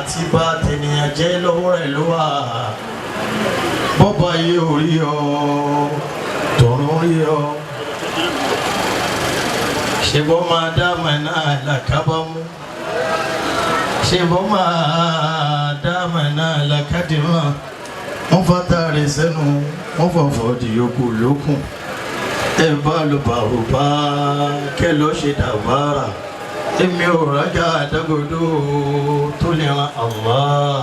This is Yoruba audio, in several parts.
àti bá tènìyàn jẹ́ lọ́wọ́ rẹ̀ ló wà bọ́bá yìí ò rí ọ tọ̀run rí ọ ṣe bọ́ máa dá mẹ́ná làkábámú ṣe bọ́ máa dá mẹ́ná làkádìmọ́ wọ́n fata rẹ̀ sẹ́nu wọ́n fọ̀fọ̀ di yòókù lókun ẹ bá ló bá ò bá kẹ́ lọ́ ṣe dàbára èmi ò rájà àdágòdò tó lè ran Allah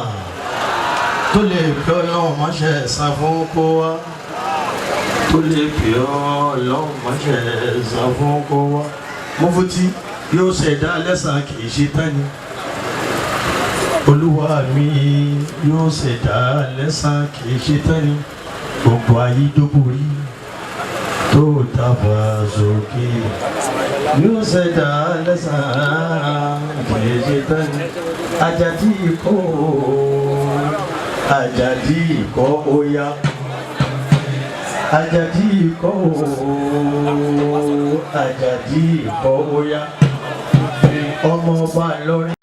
tó lè fi ọlọ́run mọ́ṣẹ́ ẹ̀san fún kó wá tó lè fi ọlọ́run mọ́ṣẹ́ ẹ̀san fún kó wá Mufti yóò ṣẹ̀dá lẹ́san kì í ṣe tán ni olúwa mi yóò ṣẹ̀dá lẹ́san kì í ṣe tán ni gbogbo ayé dóborí tó tàbá sókè yóò ṣẹ̀dá lẹ́san kì í ṣe tán ni Àjàdí ikọ́ óyá Àjàdí ikọ́ óyá ọmọ ọba Ìlọrin.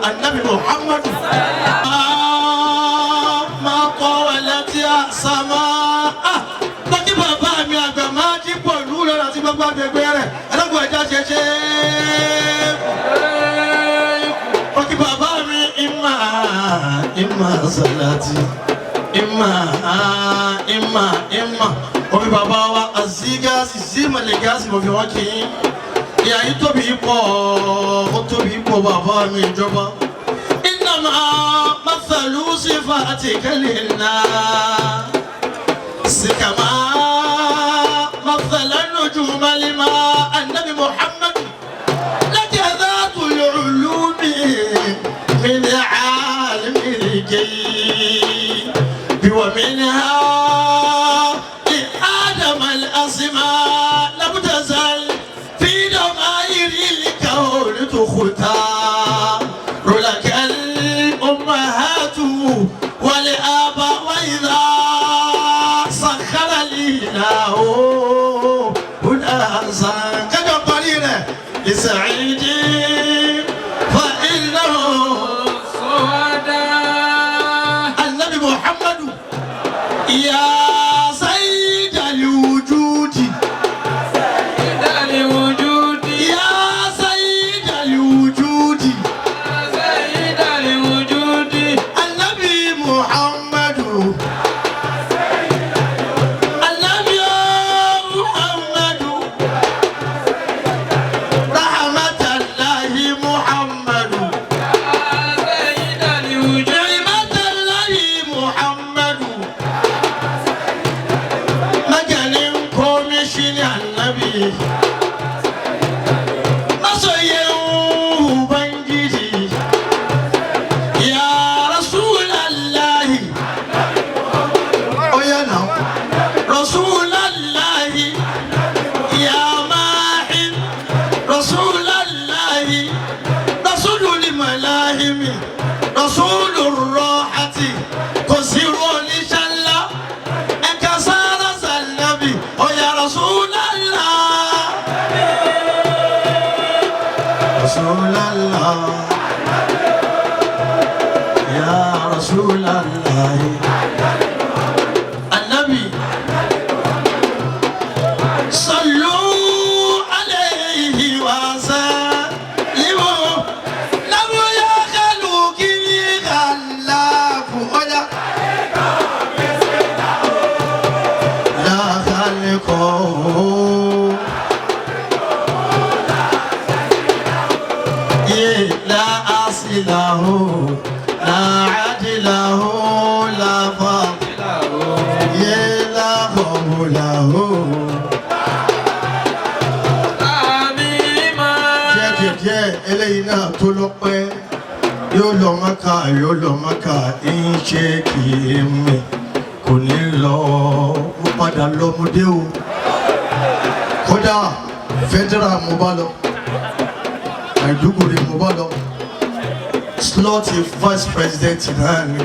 النبي محمد ما قولت يا سماء لكن بابا mi àgbà máa jí pọ̀ lù lọ́la tí gbogbo agbègbè rẹ̀ ẹlẹ́gbọ̀n ẹja ṣẹṣẹ. Lọ́kì bàbá mi ìmà sàlátì ìmà omi bàbá wa àzígáàsì sí màlẹ́gáàsì mo fi wọ́n kì í. Ìyá yìí tóbi pọ̀ ó tóbi pọ̀ bàbá mi ìjọba. Innama mathalu sifatika linnas kama mathala nujuma lima annabi Muhammad laka dhatul ulumi min alimi al-ghayb wa minha li adam al-asma' lam tazal تختار لك الأمهات والآباء وإذا سخر الإله أناسا كما قليلا لسعيد فإنه سعداء النبي محمد يا سيد الوجود رسول الراحة قصير لشلا انكسار النبي يا رسول الله رسول الله يا رسول الله النبي صلوا عليه وسلموا لا أصله لا عدله لا فاضله لا قوله díẹ̀ eléyìí náà tó lọ́pẹ́ yóò lọ Mákà ń ṣe kì í mi kò ní lọ mo padà lọ́mọdé o kódà federal mo bá lọ Maiduguri mo bá lọ slot vice president náà ni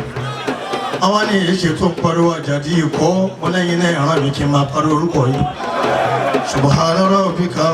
àwọn ní èyí tó ń pariwo Àjàdí ikọ́ wọn lẹ́yìn náà ìran mi kí n máa pariwo orúkọ yìí subhana rabbika